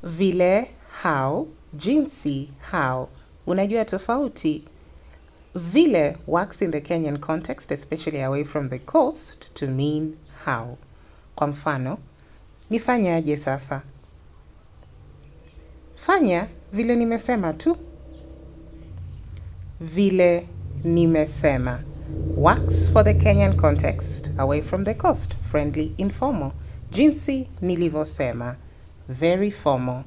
Vile, how, jinsi, how. Unajua tofauti? Vile works in the Kenyan context, especially away from the coast, to mean how. Kwa mfano, nifanye aje sasa? Fanya vile nimesema tu. Vile nimesema works for the Kenyan context, away from the coast, friendly, informal. Jinsi nilivosema, very formal,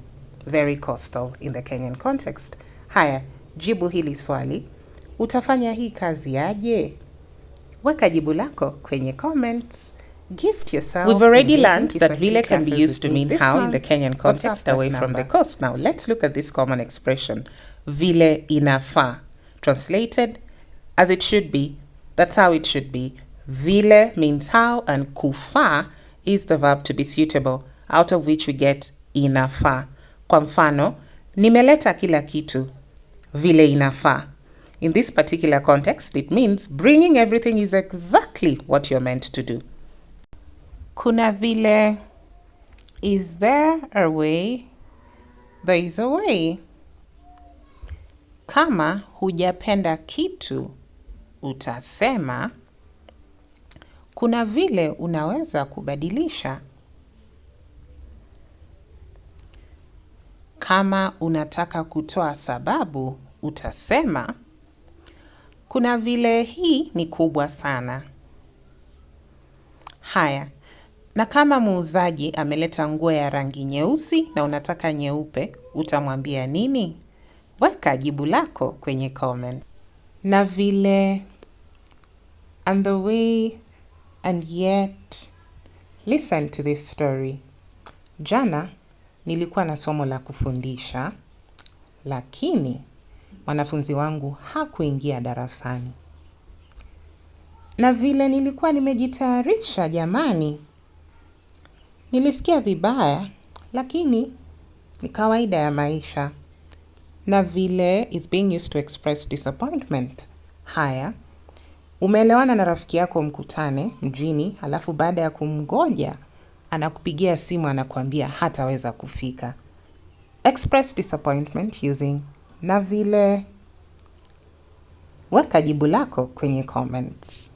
very coastal in the Kenyan context. Haya, jibu hili swali. Utafanya hii kazi aje? Weka jibu lako kwenye comments. Gift yourself. We've already learned that vile can be used to mean how in the Kenyan context, away from the coast. Now let's look at this common expression. Vile inafaa. Translated, as it should be. That's how it should be. Vile means how, and kufaa is the verb to be suitable, out of which we get inafaa. Kwa mfano, nimeleta kila kitu. Vile inafaa. In this particular context, it means bringing everything is exactly what you're meant to do. Kuna vile, is there a way? There is a way. Kama hujapenda kitu, utasema, kuna vile unaweza kubadilisha. Kama unataka kutoa sababu, utasema, kuna vile hii ni kubwa sana. Haya, na kama muuzaji ameleta nguo ya rangi nyeusi na unataka nyeupe, utamwambia nini? Weka jibu lako kwenye comment. Na vile, and the way, and yet. Listen to this story. Jana nilikuwa na somo la kufundisha, lakini mwanafunzi wangu hakuingia darasani. Na vile nilikuwa nimejitayarisha jamani. Nilisikia vibaya, lakini ni kawaida ya maisha. Na vile is being used to express disappointment. Haya, umeelewana na rafiki yako mkutane mjini, halafu baada ya kumgoja, anakupigia simu anakuambia hataweza kufika. Express disappointment using na vile. Weka jibu lako kwenye comments.